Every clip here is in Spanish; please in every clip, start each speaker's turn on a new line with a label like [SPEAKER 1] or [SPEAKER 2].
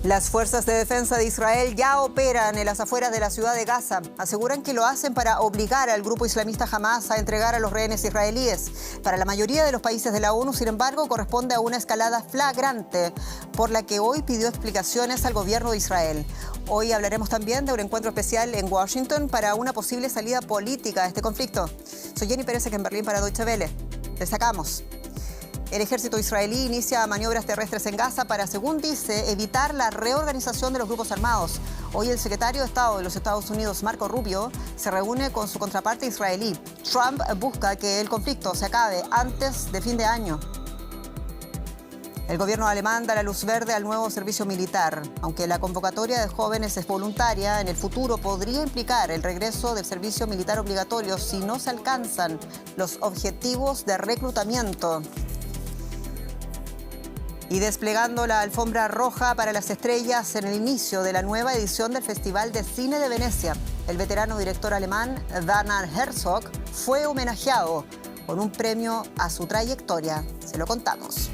[SPEAKER 1] Las fuerzas de defensa de Israel ya operan en las afueras de la ciudad de Gaza. Aseguran que lo hacen para obligar al grupo islamista Hamas a entregar a los rehenes israelíes. Para la mayoría de los países de la ONU, sin embargo, corresponde a una escalada flagrante, por la que hoy pidió explicaciones al gobierno de Israel. Hoy hablaremos también de un encuentro especial en Washington para una posible salida política a este conflicto. Soy Jenny Pérez, aquí en Berlín para Deutsche Welle. Destacamos. El ejército israelí inicia maniobras terrestres en Gaza para, según dice, evitar la reorganización de los grupos armados. Hoy el secretario de Estado de los Estados Unidos, Marco Rubio, se reúne con su contraparte israelí. Trump busca que el conflicto se acabe antes de fin de año. El gobierno alemán da la luz verde al nuevo servicio militar. Aunque la convocatoria de jóvenes es voluntaria, en el futuro podría implicar el regreso del servicio militar obligatorio si no se alcanzan los objetivos de reclutamiento. Y desplegando la alfombra roja para las estrellas en el inicio de la nueva edición del Festival de Cine de Venecia, el veterano director alemán Werner Herzog fue homenajeado con un premio a su trayectoria. Se lo contamos.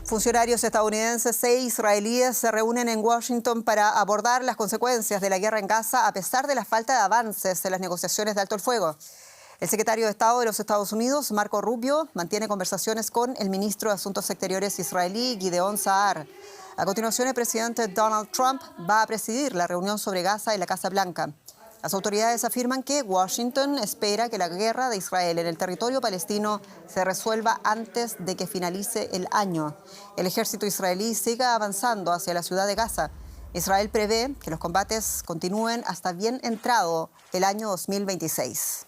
[SPEAKER 1] Funcionarios estadounidenses e israelíes se reúnen en Washington para abordar las consecuencias de la guerra en Gaza a pesar de la falta de avances en las negociaciones de alto el fuego. El secretario de Estado de los Estados Unidos, Marco Rubio, mantiene conversaciones con el ministro de Asuntos Exteriores israelí, Gideon Saar. A continuación, el presidente Donald Trump va a presidir la reunión sobre Gaza en la Casa Blanca. Las autoridades afirman que Washington espera que la guerra de Israel en el territorio palestino se resuelva antes de que finalice el año. El ejército israelí siga avanzando hacia la ciudad de Gaza. Israel prevé que los combates continúen hasta bien entrado el año 2026.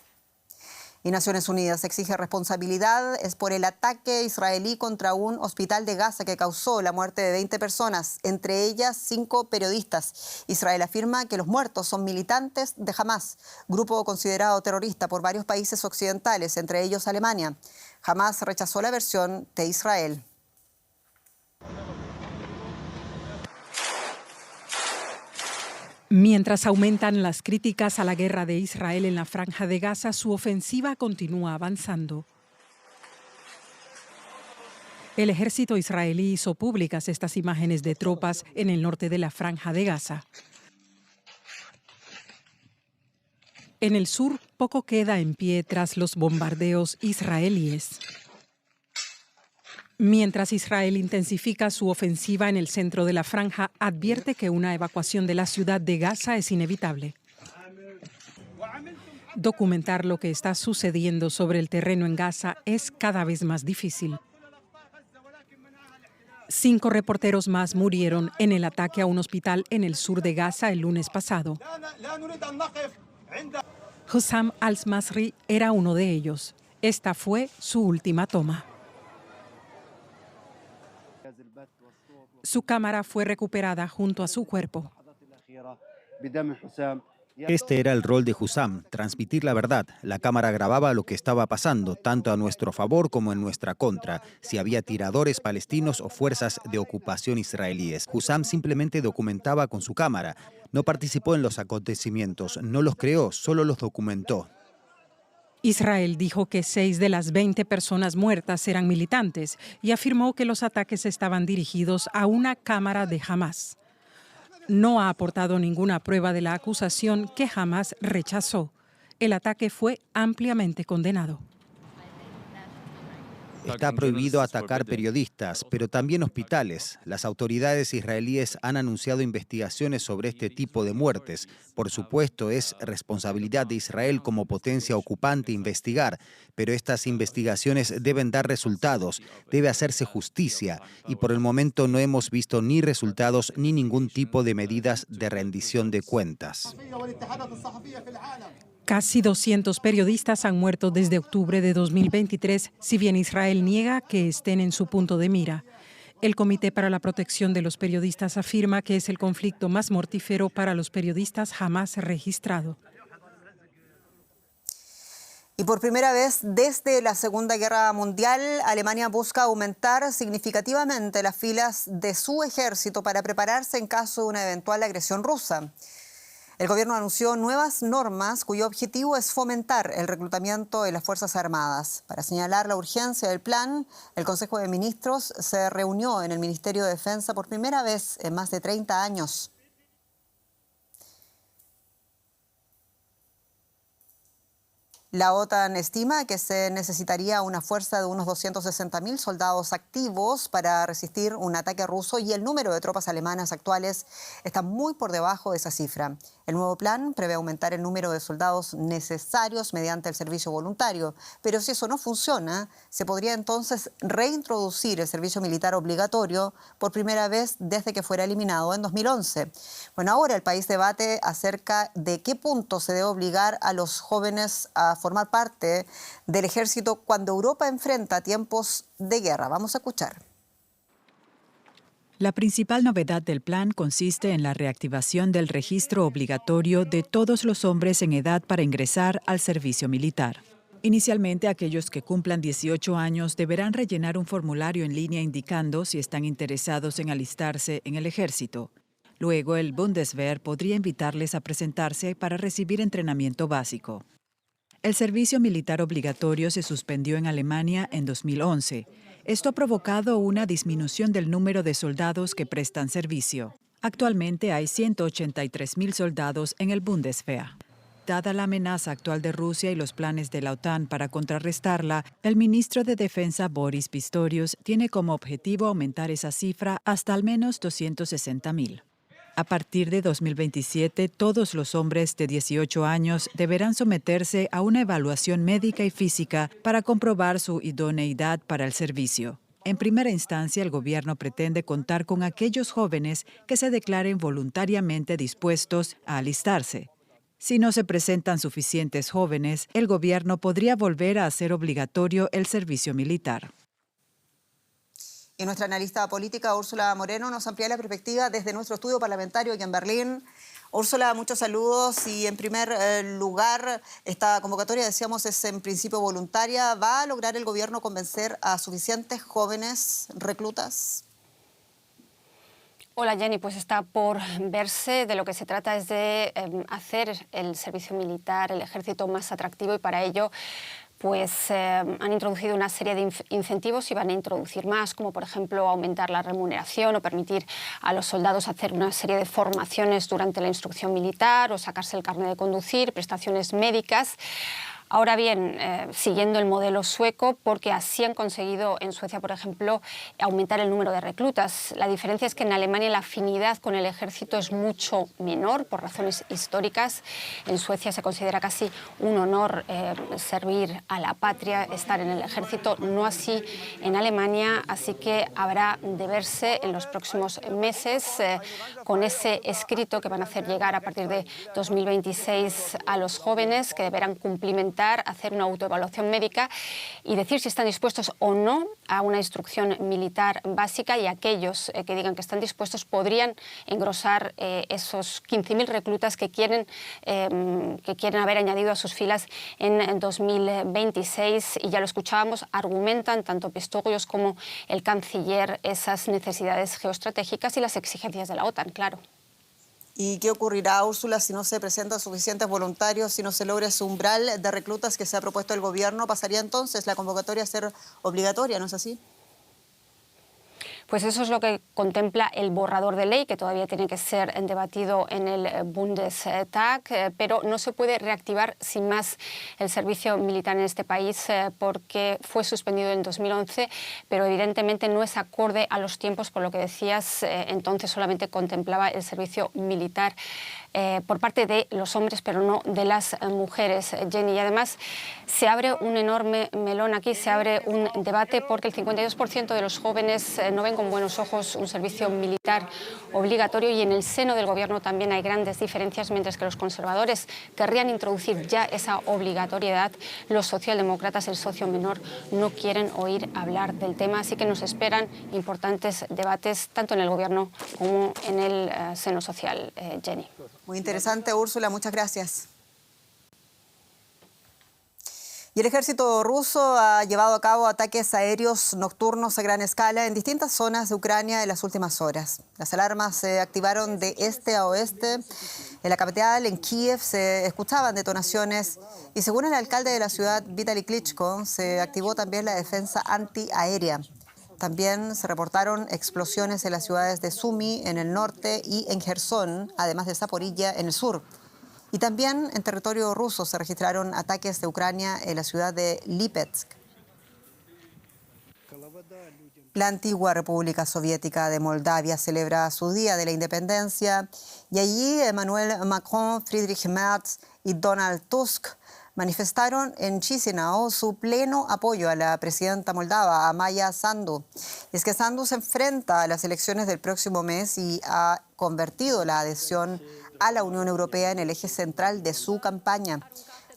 [SPEAKER 1] Y Naciones Unidas exige responsabilidad por el ataque israelí contra un hospital de Gaza que causó la muerte de 20 personas, entre ellas 5 periodistas. Israel afirma que los muertos son militantes de Hamas, grupo considerado terrorista por varios países occidentales, entre ellos Alemania. Hamas rechazó la versión de Israel.
[SPEAKER 2] Mientras aumentan las críticas a la guerra de Israel en la Franja de Gaza, su ofensiva continúa avanzando. El ejército israelí hizo públicas estas imágenes de tropas en el norte de la Franja de Gaza. En el sur, poco queda en pie tras los bombardeos israelíes. Mientras Israel intensifica su ofensiva en el centro de la franja, advierte que una evacuación de la ciudad de Gaza es inevitable. Documentar lo que está sucediendo sobre el terreno en Gaza es cada vez más difícil. 5 reporteros más murieron en el ataque a un hospital en el sur de Gaza el lunes pasado. Hussam al-Masri era uno de ellos. Esta fue su última toma. Su cámara fue recuperada junto a su cuerpo.
[SPEAKER 3] Este era el rol de Hussam, transmitir la verdad. La cámara grababa lo que estaba pasando, tanto a nuestro favor como en nuestra contra, si había tiradores palestinos o fuerzas de ocupación israelíes. Hussam simplemente documentaba con su cámara. No participó en los acontecimientos, no los creó, solo los documentó.
[SPEAKER 2] Israel dijo que 6 de las 20 personas muertas eran militantes y afirmó que los ataques estaban dirigidos a una cámara de Hamas. No ha aportado ninguna prueba de la acusación que Hamas rechazó. El ataque fue ampliamente condenado.
[SPEAKER 3] Está prohibido atacar periodistas, pero también hospitales. Las autoridades israelíes han anunciado investigaciones sobre este tipo de muertes. Por supuesto, es responsabilidad de Israel como potencia ocupante investigar, pero estas investigaciones deben dar resultados, debe hacerse justicia, y por el momento no hemos visto ni resultados ni ningún tipo de medidas de rendición de cuentas.
[SPEAKER 2] Casi 200 periodistas han muerto desde octubre de 2023, si bien Israel niega que estén en su punto de mira. El Comité para la Protección de los Periodistas afirma que es el conflicto más mortífero para los periodistas jamás registrado.
[SPEAKER 1] Y por primera vez desde la Segunda Guerra Mundial, Alemania busca aumentar significativamente las filas de su ejército para prepararse en caso de una eventual agresión rusa. El gobierno anunció nuevas normas cuyo objetivo es fomentar el reclutamiento en las Fuerzas Armadas. Para señalar la urgencia del plan, el Consejo de Ministros se reunió en el Ministerio de Defensa por primera vez en más de 30 años. La OTAN estima que se necesitaría una fuerza de unos 260.000 soldados activos para resistir un ataque ruso y el número de tropas alemanas actuales está muy por debajo de esa cifra. El nuevo plan prevé aumentar el número de soldados necesarios mediante el servicio voluntario, pero si eso no funciona, se podría entonces reintroducir el servicio militar obligatorio por primera vez desde que fuera eliminado en 2011. Bueno, ahora el país debate acerca de qué punto se debe obligar a los jóvenes a formar parte del ejército cuando Europa enfrenta tiempos de guerra. Vamos a escuchar.
[SPEAKER 4] La principal novedad del plan consiste en la reactivación del registro obligatorio de todos los hombres en edad para ingresar al servicio militar. Inicialmente, aquellos que cumplan 18 años deberán rellenar un formulario en línea indicando si están interesados en alistarse en el ejército. Luego, el Bundeswehr podría invitarles a presentarse para recibir entrenamiento básico. El servicio militar obligatorio se suspendió en Alemania en 2011. Esto ha provocado una disminución del número de soldados que prestan servicio. Actualmente hay 183.000 soldados en el Bundeswehr. Dada la amenaza actual de Rusia y los planes de la OTAN para contrarrestarla, el ministro de Defensa Boris Pistorius tiene como objetivo aumentar esa cifra hasta al menos 260.000. A partir de 2027, todos los hombres de 18 años deberán someterse a una evaluación médica y física para comprobar su idoneidad para el servicio. En primera instancia, el gobierno pretende contar con aquellos jóvenes que se declaren voluntariamente dispuestos a alistarse. Si no se presentan suficientes jóvenes, el gobierno podría volver a hacer obligatorio el servicio militar.
[SPEAKER 1] Y nuestra analista política, Úrsula Moreno, nos amplía la perspectiva desde nuestro estudio parlamentario aquí en Berlín. Úrsula, muchos saludos. Y en primer lugar, esta convocatoria, decíamos, es en principio voluntaria. ¿Va a lograr el gobierno convencer a suficientes jóvenes reclutas?
[SPEAKER 5] Hola Jenny, pues está por verse. De lo que se trata es de hacer el servicio militar, el ejército más atractivo, y para ello pues han introducido una serie de incentivos y van a introducir más, como por ejemplo aumentar la remuneración o permitir a los soldados hacer una serie de formaciones durante la instrucción militar o sacarse el carnet de conducir, prestaciones médicas. Ahora bien, siguiendo el modelo sueco, porque así han conseguido en Suecia, por ejemplo, aumentar el número de reclutas. La diferencia es que en Alemania la afinidad con el ejército es mucho menor por razones históricas. En Suecia se considera casi un honor servir a la patria, estar en el ejército, no así en Alemania, así que habrá de verse en los próximos meses con ese escrito que van a hacer llegar a partir de 2026 a los jóvenes, que deberán cumplimentar, hacer una autoevaluación médica y decir si están dispuestos o no a una instrucción militar básica, y aquellos que digan que están dispuestos podrían engrosar esos 15.000 reclutas que quieren haber añadido a sus filas en 2026. Y ya lo escuchábamos, argumentan tanto Pistorius como el canciller esas necesidades geoestratégicas y las exigencias de la OTAN, claro.
[SPEAKER 1] ¿Y qué ocurrirá, Úrsula, si no se presentan suficientes voluntarios, si no se logra ese umbral de reclutas que se ha propuesto el gobierno? ¿Pasaría entonces la convocatoria a ser obligatoria, no es así?
[SPEAKER 5] Pues eso es lo que contempla el borrador de ley, que todavía tiene que ser debatido en el Bundestag, pero no se puede reactivar sin más el servicio militar en este país porque fue suspendido en 2011, pero evidentemente no es acorde a los tiempos, por lo que decías, entonces solamente contemplaba el servicio militar por parte de los hombres, pero no de las mujeres, Jenny. Y además se abre un enorme melón aquí, se abre un debate porque el 52% de los jóvenes no ven con buenos ojos un servicio militar obligatorio, y en el seno del gobierno también hay grandes diferencias. Mientras que los conservadores querrían introducir ya esa obligatoriedad, los socialdemócratas, el socio menor, no quieren oír hablar del tema. Así que nos esperan importantes debates tanto en el gobierno como en el seno social, Jenny.
[SPEAKER 1] Muy interesante, Úrsula, muchas gracias. Y el ejército ruso ha llevado a cabo ataques aéreos nocturnos a gran escala en distintas zonas de Ucrania en las últimas horas. Las alarmas se activaron de este a oeste En la capital, en Kiev, se escuchaban detonaciones y según el alcalde de la ciudad, Vitaly Klitschko, se activó también la defensa antiaérea. También se reportaron explosiones en las ciudades de Sumy, en el norte, y en Gerson, además de Zaporilla, en el sur. Y también en territorio ruso se registraron ataques de Ucrania en la ciudad de Lipetsk. La antigua República Soviética de Moldavia celebra su Día de la Independencia y allí Emmanuel Macron, Friedrich Merz y Donald Tusk manifestaron en Chisinau su pleno apoyo a la presidenta moldava, Maya Sandu. Es que Sandu se enfrenta a las elecciones del próximo mes y ha convertido la adhesión a la Unión Europea en el eje central de su campaña.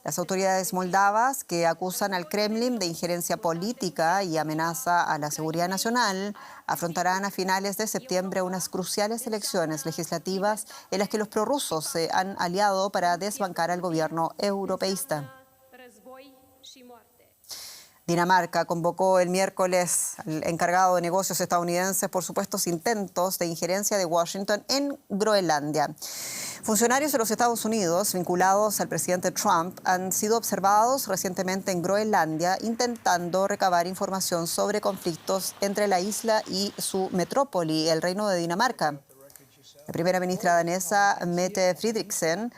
[SPEAKER 1] Las autoridades moldavas, que acusan al Kremlin de injerencia política y amenaza a la seguridad nacional, afrontarán a finales de septiembre unas cruciales elecciones legislativas en las que los prorrusos se han aliado para desbancar al gobierno europeísta. Dinamarca convocó el miércoles al encargado de negocios estadounidenses por supuestos intentos de injerencia de Washington en Groenlandia. Funcionarios de los Estados Unidos vinculados al presidente Trump han sido observados recientemente en Groenlandia intentando recabar información sobre conflictos entre la isla y su metrópoli, el Reino de Dinamarca. La primera ministra danesa, Mette Frederiksen,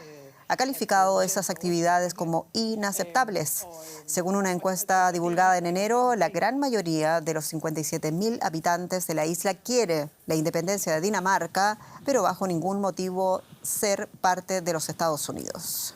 [SPEAKER 1] ha calificado esas actividades como inaceptables. Según una encuesta divulgada en enero, la gran mayoría de los 57.000 habitantes de la isla quiere la independencia de Dinamarca, pero bajo ningún motivo ser parte de los Estados Unidos.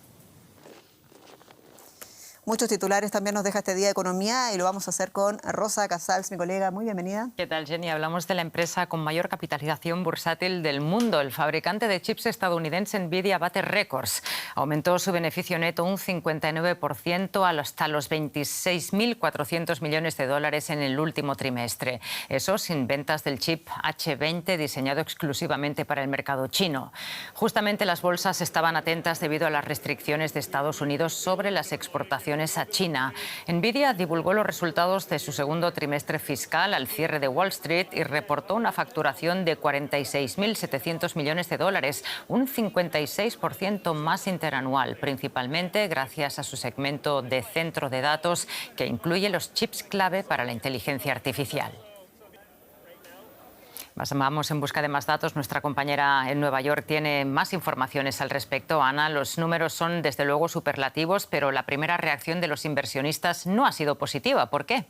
[SPEAKER 1] Muchos titulares también nos deja este día de economía y lo vamos a hacer con Rosa Casals, mi colega. Muy bienvenida.
[SPEAKER 6] ¿Qué tal, Jenny? Hablamos de la empresa con mayor capitalización bursátil del mundo. El fabricante de chips estadounidense Nvidia bate récords. Aumentó su beneficio neto un 59% hasta los 26.400 millones de dólares en el último trimestre. Eso sin ventas del chip H20 diseñado exclusivamente para el mercado chino. Justamente las bolsas estaban atentas debido a las restricciones de Estados Unidos sobre las exportaciones a China. Nvidia divulgó los resultados de su segundo trimestre fiscal al cierre de Wall Street y reportó una facturación de 46.700 millones de dólares, un 56% más interanual, principalmente gracias a su segmento de centro de datos que incluye los chips clave para la inteligencia artificial. Vamos en busca de más datos. Nuestra compañera en Nueva York tiene más informaciones al respecto. Ana, los números son desde luego superlativos, pero la primera reacción de los inversionistas no ha sido positiva. ¿Por qué?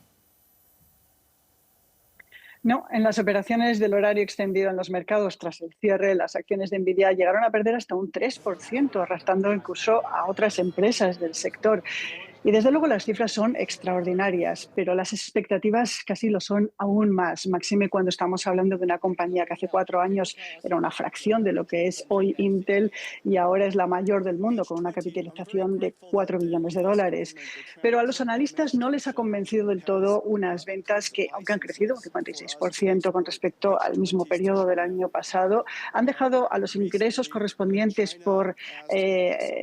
[SPEAKER 7] No, en las operaciones del horario extendido en los mercados tras el cierre, las acciones de Nvidia llegaron a perder hasta un 3%, arrastrando incluso a otras empresas del sector. Y desde luego las cifras son extraordinarias, pero las expectativas casi lo son aún más. Máxime cuando estamos hablando de una compañía que hace 4 años era una fracción de lo que es hoy Intel y ahora es la mayor del mundo con una capitalización de 4 billones de dólares. Pero a los analistas no les ha convencido del todo unas ventas que, aunque han crecido un 56% con respecto al mismo periodo del año pasado, han dejado a los ingresos correspondientes por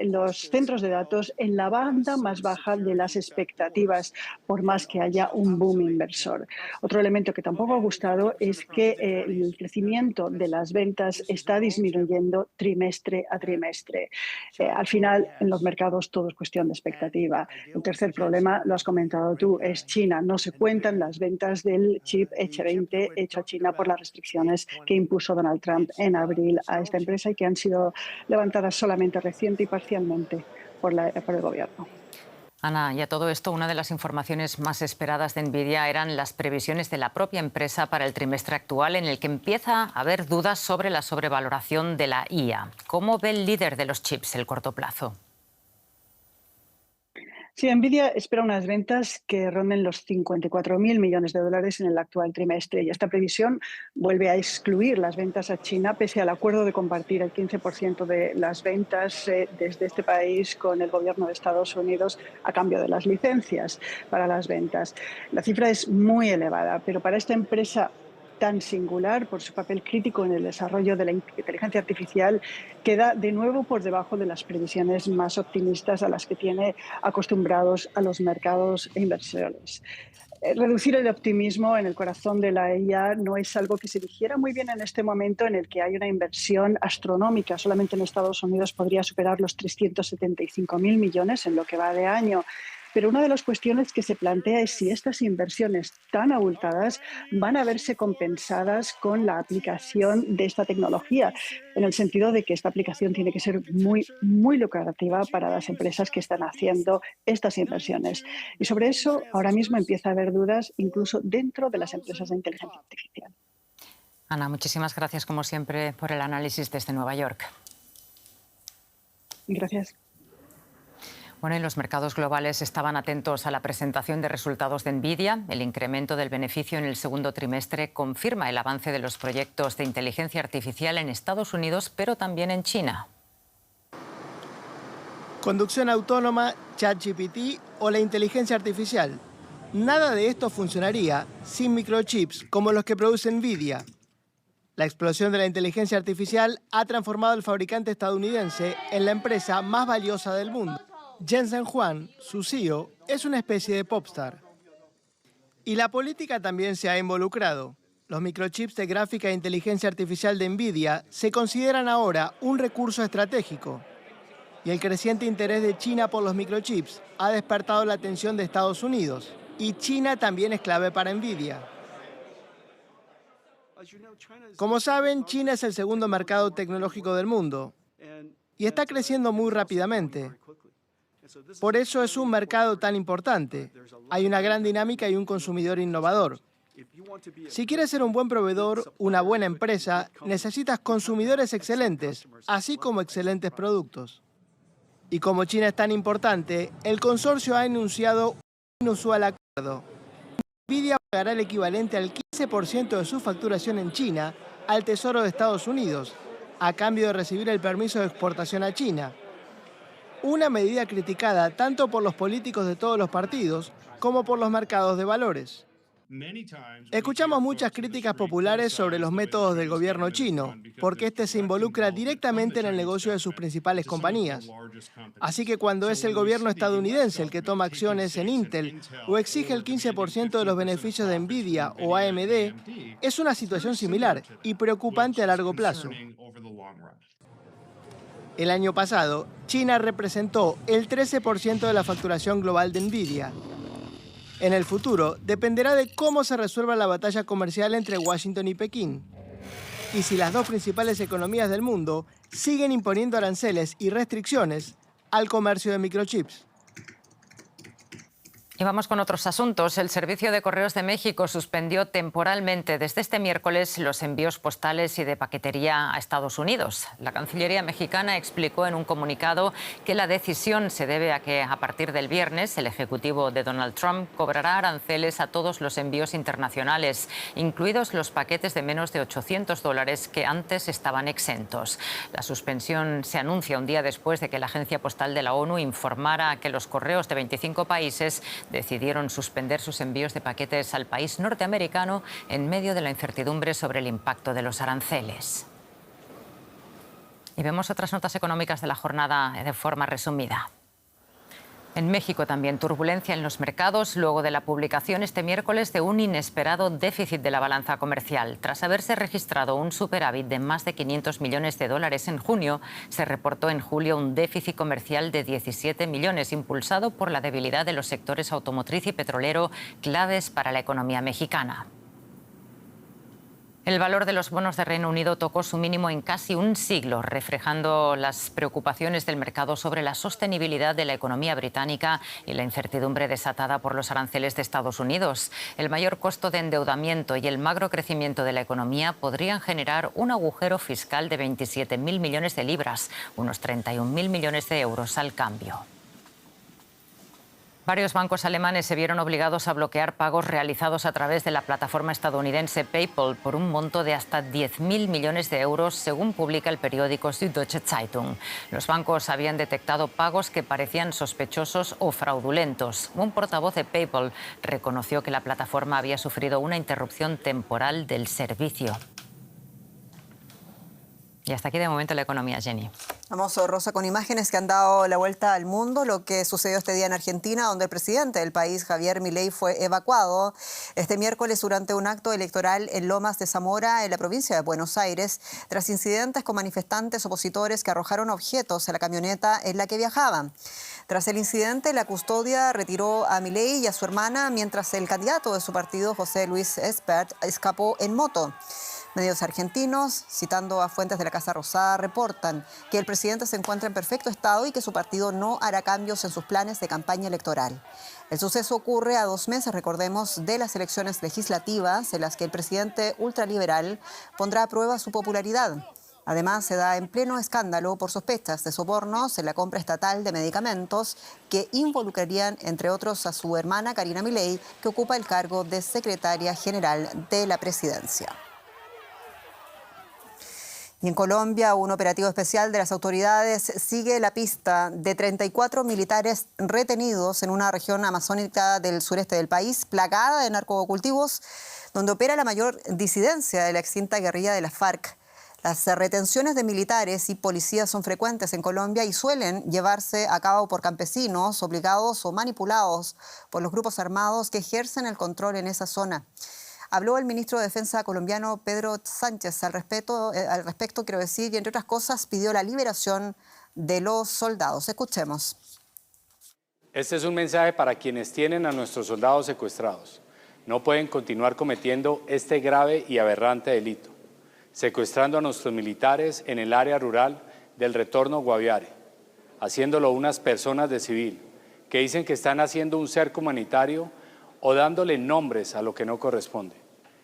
[SPEAKER 7] los centros de datos en la banda más baja de las expectativas, por más que haya un boom inversor. Otro elemento que tampoco ha gustado es que el crecimiento de las ventas está disminuyendo trimestre a trimestre. Al final, en los mercados todo es cuestión de expectativa. El tercer problema, lo has comentado tú, es China. No se cuentan las ventas del chip H20 hecho a China por las restricciones que impuso Donald Trump en abril a esta empresa y que han sido levantadas solamente reciente y parcialmente por el gobierno.
[SPEAKER 6] Ana, y a todo esto, una de las informaciones más esperadas de Nvidia eran las previsiones de la propia empresa para el trimestre actual, en el que empieza a haber dudas sobre la sobrevaloración de la IA. ¿Cómo ve el líder de los chips el corto plazo?
[SPEAKER 7] Sí, Nvidia espera unas ventas que ronden los 54.000 millones de dólares en el actual trimestre y esta previsión vuelve a excluir las ventas a China pese al acuerdo de compartir el 15% de las ventas desde este país con el gobierno de Estados Unidos a cambio de las licencias para las ventas. La cifra es muy elevada, pero para esta empresa tan singular por su papel crítico en el desarrollo de la inteligencia artificial, queda de nuevo por debajo de las previsiones más optimistas a las que tiene acostumbrados a los mercados e inversores. Reducir el optimismo en el corazón de la IA no es algo que se dijera muy bien en este momento en el que hay una inversión astronómica. Solamente en Estados Unidos podría superar los 375.000 millones en lo que va de año. Pero una de las cuestiones que se plantea es si estas inversiones tan abultadas van a verse compensadas con la aplicación de esta tecnología, en el sentido de que esta aplicación tiene que ser muy, muy lucrativa para las empresas que están haciendo estas inversiones. Y sobre eso ahora mismo empieza a haber dudas incluso dentro de las empresas de inteligencia artificial.
[SPEAKER 6] Ana, muchísimas gracias como siempre por el análisis desde Nueva York.
[SPEAKER 7] Gracias.
[SPEAKER 6] Bueno, y los mercados globales estaban atentos a la presentación de resultados de Nvidia. El incremento del beneficio en el segundo trimestre confirma el avance de los proyectos de inteligencia artificial en Estados Unidos, pero también en China.
[SPEAKER 8] Conducción autónoma, ChatGPT o la inteligencia artificial. Nada de esto funcionaría sin microchips como los que produce Nvidia. La explosión de la inteligencia artificial ha transformado al fabricante estadounidense en la empresa más valiosa del mundo. Jensen Huang, su CEO, es una especie de popstar. Y la política también se ha involucrado. Los microchips de gráfica e inteligencia artificial de Nvidia se consideran ahora un recurso estratégico. Y el creciente interés de China por los microchips ha despertado la atención de Estados Unidos. Y China también es clave para Nvidia. Como saben, China es el segundo mercado tecnológico del mundo y está creciendo muy rápidamente. Por eso es un mercado tan importante. Hay una gran dinámica y un consumidor innovador. Si quieres ser un buen proveedor, una buena empresa, necesitas consumidores excelentes, así como excelentes productos. Y como China es tan importante, el consorcio ha anunciado un inusual acuerdo. Nvidia pagará el equivalente al 15% de su facturación en China al Tesoro de Estados Unidos, a cambio de recibir el permiso de exportación a China. Una medida criticada tanto por los políticos de todos los partidos como por los mercados de valores. Escuchamos muchas críticas populares sobre los métodos del gobierno chino, porque este se involucra directamente en el negocio de sus principales compañías. Así que cuando es el gobierno estadounidense el que toma acciones en Intel o exige el 15% de los beneficios de Nvidia o AMD, es una situación similar y preocupante a largo plazo. El año pasado, China representó el 13% de la facturación global de Nvidia. En el futuro, dependerá de cómo se resuelva la batalla comercial entre Washington y Pekín. Y si las dos principales economías del mundo siguen imponiendo aranceles y restricciones al comercio de microchips.
[SPEAKER 6] Y vamos con otros asuntos. El Servicio de Correos de México suspendió temporalmente desde este miércoles los envíos postales y de paquetería a Estados Unidos. La Cancillería mexicana explicó en un comunicado que la decisión se debe a que a partir del viernes el Ejecutivo de Donald Trump cobrará aranceles a todos los envíos internacionales, incluidos los paquetes de menos de $800 que antes estaban exentos. La suspensión se anuncia un día después de que la Agencia Postal de la ONU informara que los correos de 25 países decidieron suspender sus envíos de paquetes al país norteamericano en medio de la incertidumbre sobre el impacto de los aranceles. Y vemos otras notas económicas de la jornada de forma resumida. En México también turbulencia en los mercados luego de la publicación este miércoles de un inesperado déficit de la balanza comercial. Tras haberse registrado un superávit de más de $500 millones en junio, se reportó en julio un déficit comercial de 17 millones, impulsado por la debilidad de los sectores automotriz y petrolero, claves para la economía mexicana. El valor de los bonos de Reino Unido tocó su mínimo en casi un siglo, reflejando las preocupaciones del mercado sobre la sostenibilidad de la economía británica y la incertidumbre desatada por los aranceles de Estados Unidos. El mayor costo de endeudamiento y el magro crecimiento de la economía podrían generar un agujero fiscal de 27.000 millones de libras, unos 31.000 millones de euros al cambio. Varios bancos alemanes se vieron obligados a bloquear pagos realizados a través de la plataforma estadounidense PayPal por un monto de hasta 10.000 millones de euros, según publica el periódico Süddeutsche Zeitung. Los bancos habían detectado pagos que parecían sospechosos o fraudulentos. Un portavoz de PayPal reconoció que la plataforma había sufrido una interrupción temporal del servicio. Y hasta aquí de momento la economía, Jenny.
[SPEAKER 1] Vamos, Rosa, con imágenes que han dado la vuelta al mundo, lo que sucedió este día en Argentina, donde el presidente del país, Javier Milei, fue evacuado este miércoles durante un acto electoral en Lomas de Zamora, en la provincia de Buenos Aires, tras incidentes con manifestantes opositores que arrojaron objetos a la camioneta en la que viajaban. Tras el incidente, la custodia retiró a Milei y a su hermana, mientras el candidato de su partido, José Luis Espert, escapó en moto. Medios argentinos, citando a fuentes de la Casa Rosada, reportan que el presidente se encuentra en perfecto estado y que su partido no hará cambios en sus planes de campaña electoral. El suceso ocurre a 2 meses, recordemos, de las elecciones legislativas en las que el presidente ultraliberal pondrá a prueba su popularidad. Además, se da en pleno escándalo por sospechas de sobornos en la compra estatal de medicamentos que involucrarían, entre otros, a su hermana Karina Milei, que ocupa el cargo de secretaria general de la presidencia. Y en Colombia, un operativo especial de las autoridades sigue la pista de 34 militares retenidos en una región amazónica del sureste del país, plagada de narcocultivos, donde opera la mayor disidencia de la extinta guerrilla de la FARC. Las retenciones de militares y policías son frecuentes en Colombia y suelen llevarse a cabo por campesinos obligados o manipulados por los grupos armados que ejercen el control en esa zona. Habló el ministro de Defensa colombiano Pedro Sánchez al respecto, quiero decir, y entre otras cosas pidió la liberación de los soldados. Escuchemos.
[SPEAKER 9] Este es un mensaje para quienes tienen a nuestros soldados secuestrados. No pueden continuar cometiendo este grave y aberrante delito, secuestrando a nuestros militares en el área rural del Retorno Guaviare, haciéndolo unas personas de civil que dicen que están haciendo un cerco humanitario o dándole nombres a lo que no corresponde.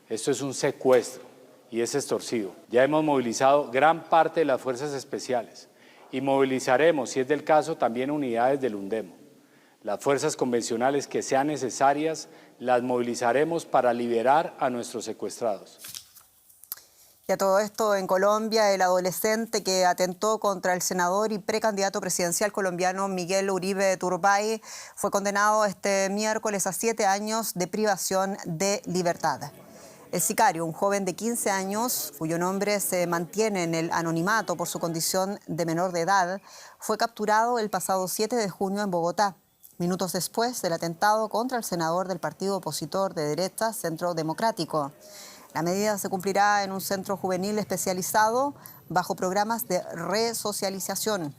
[SPEAKER 9] Esto es un secuestro y es extorsivo. Ya hemos movilizado gran parte de las fuerzas especiales y movilizaremos, si es del caso, también unidades del UNDEMO. Las fuerzas convencionales que sean necesarias las movilizaremos para liberar a nuestros secuestrados.
[SPEAKER 1] Y a todo esto, en Colombia, el adolescente que atentó contra el senador y precandidato presidencial colombiano Miguel Uribe Turbay fue condenado este miércoles a 7 años de privación de libertad. El sicario, un joven de 15 años, cuyo nombre se mantiene en el anonimato por su condición de menor de edad, fue capturado el pasado 7 de junio en Bogotá, minutos después del atentado contra el senador del partido opositor de derecha, Centro Democrático. La medida se cumplirá en un centro juvenil especializado bajo programas de resocialización.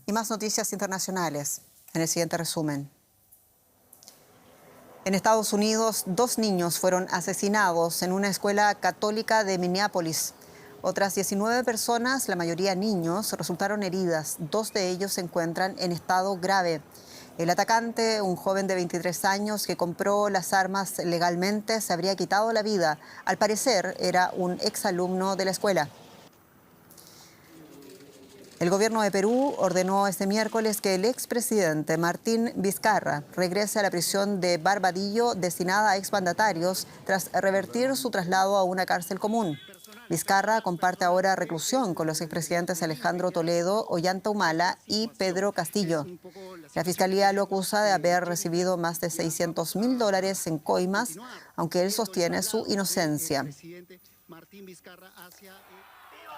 [SPEAKER 1] Y más noticias internacionales en el siguiente resumen. En Estados Unidos, 2 niños fueron asesinados en una escuela católica de Minneapolis. Otras 19 personas, la mayoría niños, resultaron heridas. 2 de ellos se encuentran en estado grave. El atacante, un joven de 23 años que compró las armas legalmente, se habría quitado la vida. Al parecer, era un exalumno de la escuela. El gobierno de Perú ordenó este miércoles que el expresidente Martín Vizcarra regrese a la prisión de Barbadillo destinada a exmandatarios tras revertir su traslado a una cárcel común. Vizcarra comparte ahora reclusión con los expresidentes Alejandro Toledo, Ollanta Humala y Pedro Castillo. La fiscalía lo acusa de haber recibido más de $600.000 en coimas, aunque él sostiene su inocencia.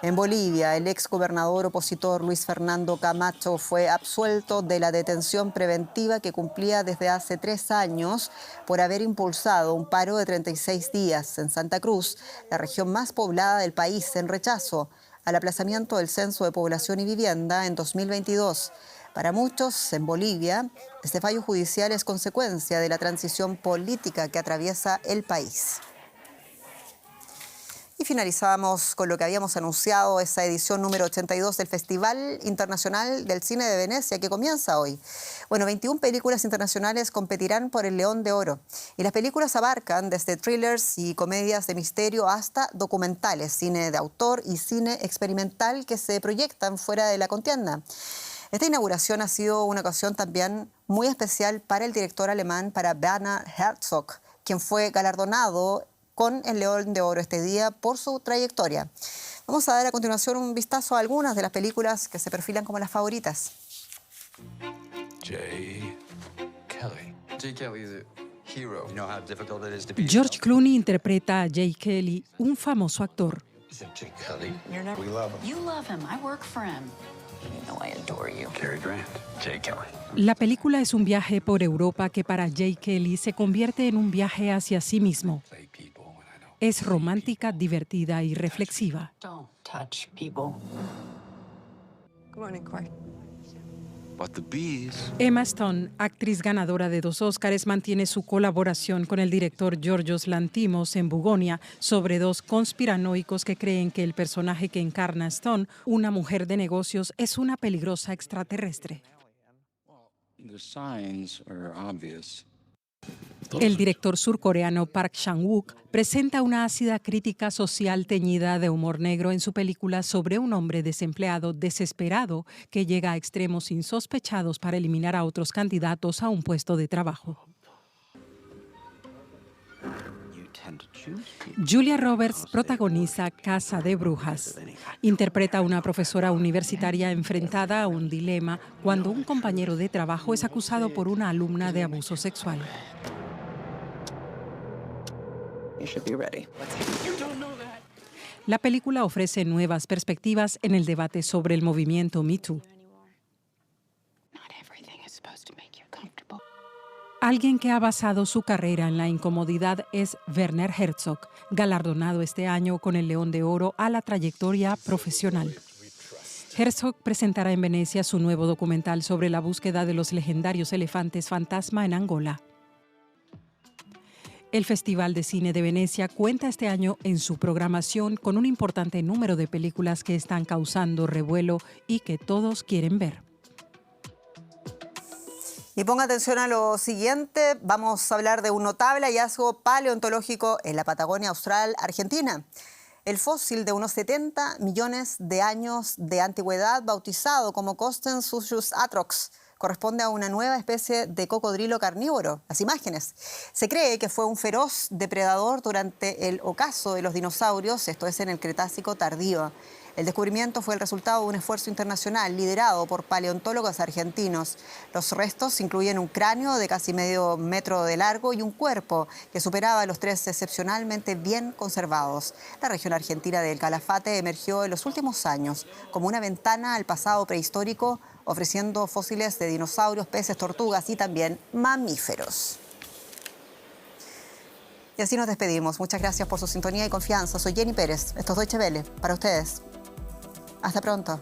[SPEAKER 1] En Bolivia, el exgobernador opositor Luis Fernando Camacho fue absuelto de la detención preventiva que cumplía desde hace 3 años por haber impulsado un paro de 36 días en Santa Cruz, la región más poblada del país, en rechazo al aplazamiento del Censo de Población y Vivienda en 2022. Para muchos en Bolivia, este fallo judicial es consecuencia de la transición política que atraviesa el país. Y finalizamos con lo que habíamos anunciado, esa edición número 82 del Festival Internacional del Cine de Venecia, que comienza hoy. Bueno, 21 películas internacionales competirán por el León de Oro. Y las películas abarcan desde thrillers y comedias de misterio hasta documentales, cine de autor y cine experimental que se proyectan fuera de la contienda. Esta inauguración ha sido una ocasión también muy especial para el director alemán, para Werner Herzog, quien fue galardonado con el León de Oro este día por su trayectoria. Vamos a dar a continuación un vistazo a algunas de las películas que se perfilan como las favoritas.
[SPEAKER 2] George Clooney interpreta a Jay Kelly, un famoso actor. La película es un viaje por Europa que para Jay Kelly se convierte en un viaje hacia sí mismo. Es romántica, divertida y reflexiva. Emma Stone, actriz ganadora de 2 Óscares, mantiene su colaboración con el director Yorgos Lanthimos en Bugonia sobre 2 conspiranoicos que creen que el personaje que encarna Stone, una mujer de negocios, es una peligrosa extraterrestre. El director surcoreano Park Chan-wook presenta una ácida crítica social teñida de humor negro en su película sobre un hombre desempleado desesperado que llega a extremos insospechados para eliminar a otros candidatos a un puesto de trabajo. Julia Roberts protagoniza Casa de Brujas. Interpreta a una profesora universitaria enfrentada a un dilema cuando un compañero de trabajo es acusado por una alumna de abuso sexual. La película ofrece nuevas perspectivas en el debate sobre el movimiento Me Too. Alguien que ha basado su carrera en la incomodidad es Werner Herzog, galardonado este año con el León de Oro a la trayectoria profesional. Herzog presentará en Venecia su nuevo documental sobre la búsqueda de los legendarios elefantes fantasma en Angola. El Festival de Cine de Venecia cuenta este año en su programación con un importante número de películas que están causando revuelo y que todos quieren ver.
[SPEAKER 1] Y ponga atención a lo siguiente, vamos a hablar de un notable hallazgo paleontológico en la Patagonia Austral, Argentina. El fósil de unos 70 millones de años de antigüedad, bautizado como Costensuchus atrox, corresponde a una nueva especie de cocodrilo carnívoro. Las imágenes. Se cree que fue un feroz depredador durante el ocaso de los dinosaurios, esto es en el Cretácico tardío. El descubrimiento fue el resultado de un esfuerzo internacional liderado por paleontólogos argentinos. Los restos incluyen un cráneo de casi medio metro de largo y un cuerpo que superaba los 3 excepcionalmente bien conservados. La región argentina del Calafate emergió en los últimos años como una ventana al pasado prehistórico, ofreciendo fósiles de dinosaurios, peces, tortugas y también mamíferos. Y así nos despedimos. Muchas gracias por su sintonía y confianza. Soy Jenny Pérez. Esto es Deutsche Welle. Para ustedes. Hasta pronto.